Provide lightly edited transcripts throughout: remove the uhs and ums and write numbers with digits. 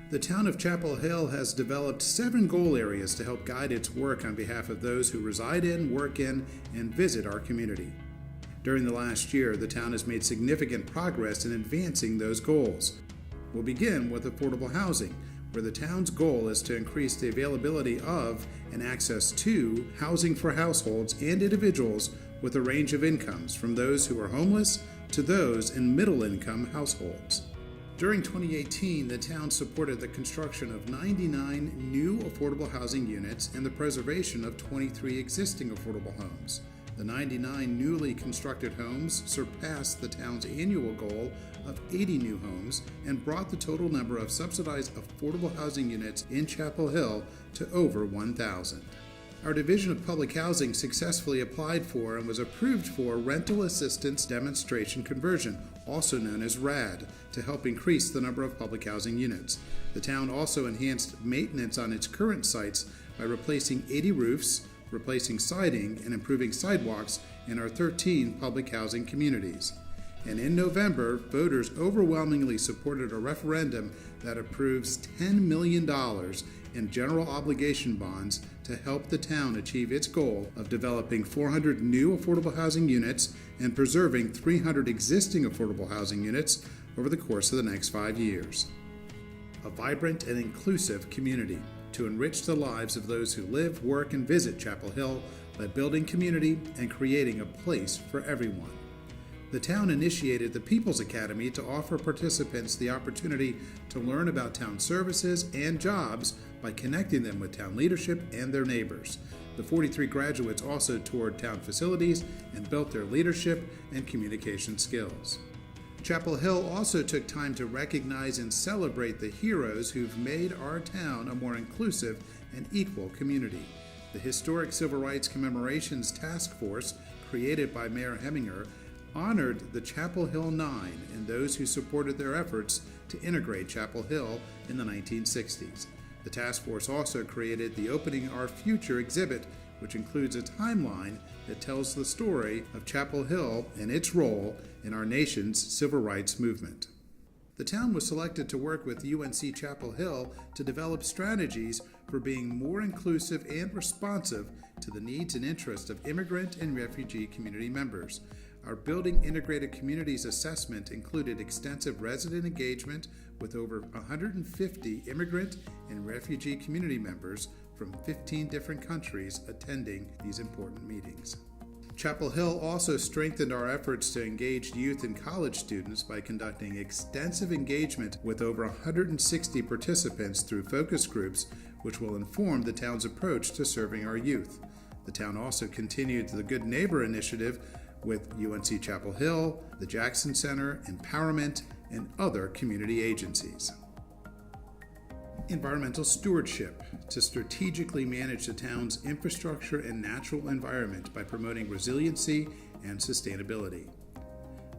The town of Chapel Hill has developed 7 goal areas to help guide its work on behalf of those who reside in, work in, and visit our community. During the last year, the town has made significant progress in advancing those goals. We'll begin with affordable housing, where the town's goal is to increase the availability of and access to housing for households and individuals with a range of incomes, from those who are homeless to those in middle-income households. During 2018, the town supported the construction of 99 new affordable housing units and the preservation of 23 existing affordable homes. The 99 newly constructed homes surpassed the town's annual goal of 80 new homes and brought the total number of subsidized affordable housing units in Chapel Hill to over 1,000. Our Division of Public Housing successfully applied for and was approved for Rental Assistance Demonstration Conversion, also known as RAD, to help increase the number of public housing units. The town also enhanced maintenance on its current sites by replacing 80 roofs, replacing siding, and improving sidewalks in our 13 public housing communities. And in November, voters overwhelmingly supported a referendum that approves $10 million in general obligation bonds to help the town achieve its goal of developing 400 new affordable housing units and preserving 300 existing affordable housing units over the course of the next 5 years. A vibrant and inclusive community to enrich the lives of those who live, work, and visit Chapel Hill by building community and creating a place for everyone. The town initiated the People's Academy to offer participants the opportunity to learn about town services and jobs by connecting them with town leadership and their neighbors. The 43 graduates also toured town facilities and built their leadership and communication skills. Chapel Hill also took time to recognize and celebrate the heroes who've made our town a more inclusive and equal community. The Historic Civil Rights Commemorations Task Force, created by Mayor Heminger, honored the Chapel Hill 9 and those who supported their efforts to integrate Chapel Hill in the 1960s. The task force also created the Opening Our Future exhibit, which includes a timeline that tells the story of Chapel Hill and its role in our nation's civil rights movement. The town was selected to work with UNC Chapel Hill to develop strategies for being more inclusive and responsive to the needs and interests of immigrant and refugee community members. Our Building Integrated Communities assessment included extensive resident engagement with over 150 immigrant and refugee community members from 15 different countries attending these important meetings. Chapel Hill also strengthened our efforts to engage youth and college students by conducting extensive engagement with over 160 participants through focus groups, which will inform the town's approach to serving our youth. The town also continued the Good Neighbor initiative with UNC Chapel Hill, the Jackson Center, Empowerment, and other community agencies. Environmental stewardship, to strategically manage the town's infrastructure and natural environment by promoting resiliency and sustainability.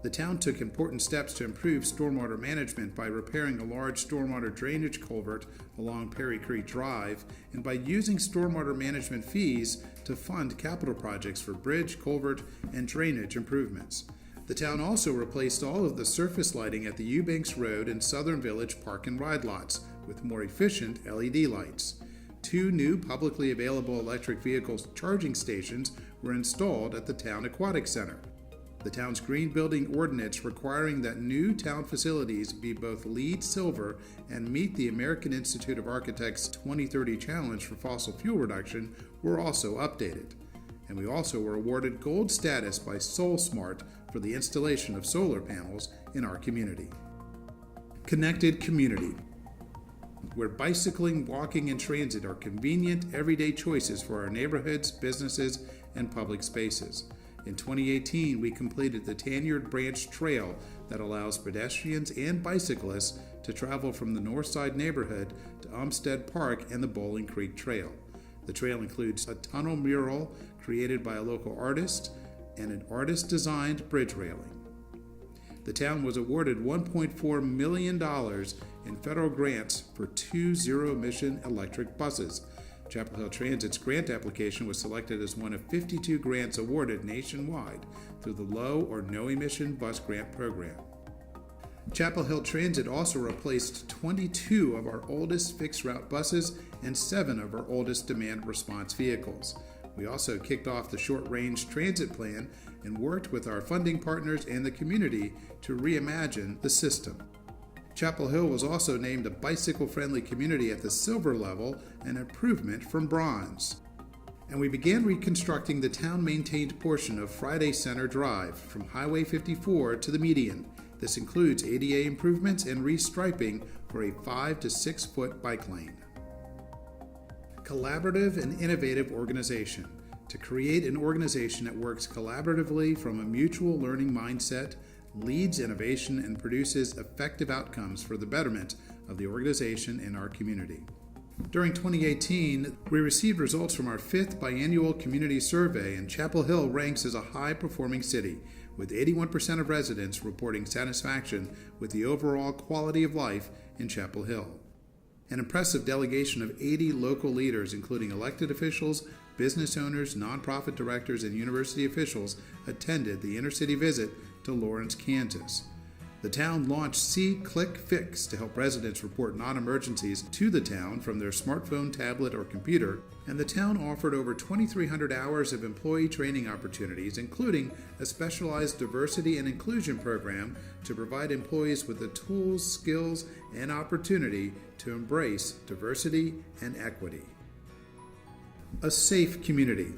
The town took important steps to improve stormwater management by repairing a large stormwater drainage culvert along Perry Creek Drive and by using stormwater management fees to fund capital projects for bridge, culvert, and drainage improvements. The town also replaced all of the surface lighting at the Eubanks Road and Southern Village Park and Ride lots with more efficient LED lights. 2 new publicly available electric vehicle charging stations were installed at the Town Aquatic Center. The town's green building ordinance requiring that new town facilities be both LEED Silver and meet the American Institute of Architects 2030 Challenge for fossil fuel reduction were also updated. And we also were awarded gold status by SolSmart for the installation of solar panels in our community. Connected community, where bicycling, walking, and transit are convenient, everyday choices for our neighborhoods, businesses, and public spaces. In 2018, we completed the Tanyard Branch Trail that allows pedestrians and bicyclists to travel from the Northside neighborhood to Umstead Park and the Bowling Creek Trail. The trail includes a tunnel mural created by a local artist and an artist-designed bridge railing. The town was awarded $1.4 million in federal grants for 2 zero-emission electric buses. Chapel Hill Transit's grant application was selected as one of 52 grants awarded nationwide through the Low or No Emission Bus Grant Program. Chapel Hill Transit also replaced 22 of our oldest fixed route buses and 7 of our oldest demand response vehicles. We also kicked off the short-range transit plan and worked with our funding partners and the community to reimagine the system. Chapel Hill was also named a bicycle-friendly community at the silver level, an improvement from bronze. And we began reconstructing the town-maintained portion of Friday Center Drive from Highway 54 to the median. This includes ADA improvements and restriping for a 5 to 6 foot bike lane. Collaborative and innovative organization. To create an organization that works collaboratively from a mutual learning mindset, leads innovation, and produces effective outcomes for the betterment of the organization and our community. During 2018, we received results from our 5th biannual community survey, and Chapel Hill ranks as a high-performing city, with 81% of residents reporting satisfaction with the overall quality of life in Chapel Hill. An impressive delegation of 80 local leaders, including elected officials, business owners, nonprofit directors, and university officials, attended the inner-city visit to Lawrence, Kansas. The town launched See, Click, Fix to help residents report non-emergencies to the town from their smartphone, tablet, or computer, and the town offered over 2,300 hours of employee training opportunities, including a specialized diversity and inclusion program to provide employees with the tools, skills, and opportunity to embrace diversity and equity. A safe community.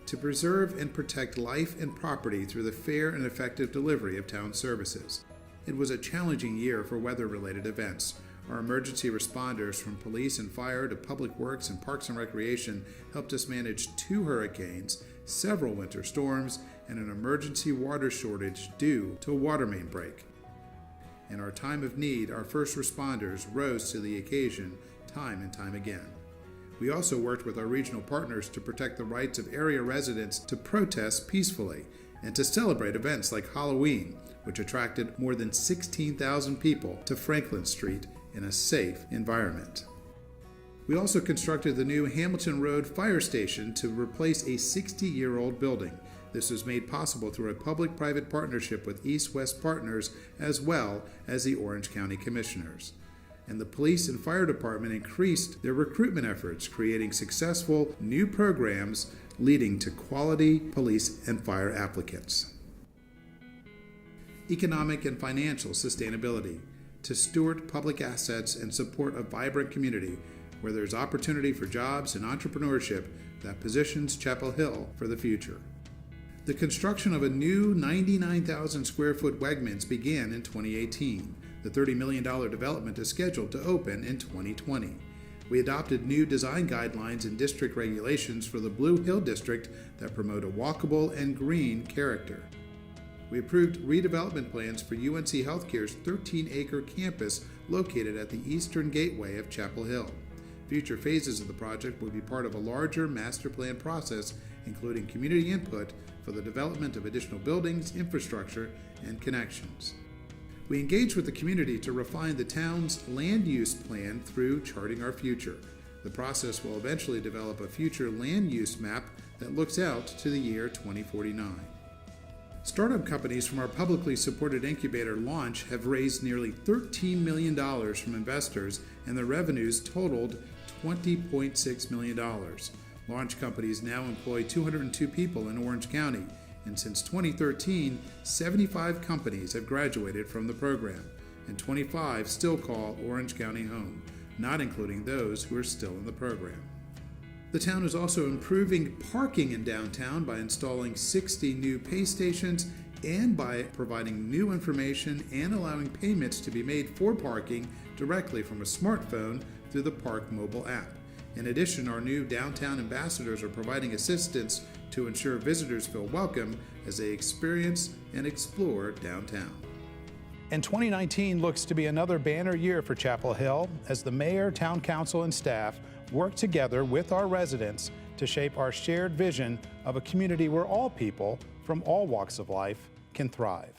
To preserve and protect life and property through the fair and effective delivery of town services. It was a challenging year for weather-related events. Our emergency responders from police and fire to public works and parks and recreation helped us manage 2 hurricanes, several winter storms, and an emergency water shortage due to a water main break. In our time of need, our first responders rose to the occasion time and time again. We also worked with our regional partners to protect the rights of area residents to protest peacefully and to celebrate events like Halloween, which attracted more than 16,000 people to Franklin Street in a safe environment. We also constructed the new Hamilton Road Fire Station to replace a 60-year-old building. This was made possible through a public-private partnership with East-West Partners as well as the Orange County Commissioners. And the police and fire department increased their recruitment efforts, creating successful new programs leading to quality police and fire applicants. Economic and financial sustainability. To steward public assets and support a vibrant community where there's opportunity for jobs and entrepreneurship that positions Chapel Hill for the future. The construction of a new 99,000 square foot Wegmans began in 2018. The $30 million development is scheduled to open in 2020. We adopted new design guidelines and district regulations for the Blue Hill District that promote a walkable and green character. We approved redevelopment plans for UNC Healthcare's 13-acre campus located at the eastern gateway of Chapel Hill. Future phases of the project will be part of a larger master plan process, including community input for the development of additional buildings, infrastructure, and connections. We engaged with the community to refine the town's land use plan through Charting Our Future. The process will eventually develop a future land use map that looks out to the year 2049. Startup companies from our publicly supported incubator launch have raised nearly $13 million from investors, and their revenues totaled $20.6 million. Launch companies now employ 202 people in Orange County, and since 2013, 75 companies have graduated from the program, and 25 still call Orange County home, not including those who are still in the program. The town is also improving parking in downtown by installing 60 new pay stations and by providing new information and allowing payments to be made for parking directly from a smartphone through the Park mobile app. In addition, our new downtown ambassadors are providing assistance to ensure visitors feel welcome as they experience and explore downtown. And 2019 looks to be another banner year for Chapel Hill as the mayor, town council, and staff work together with our residents to shape our shared vision of a community where all people from all walks of life can thrive.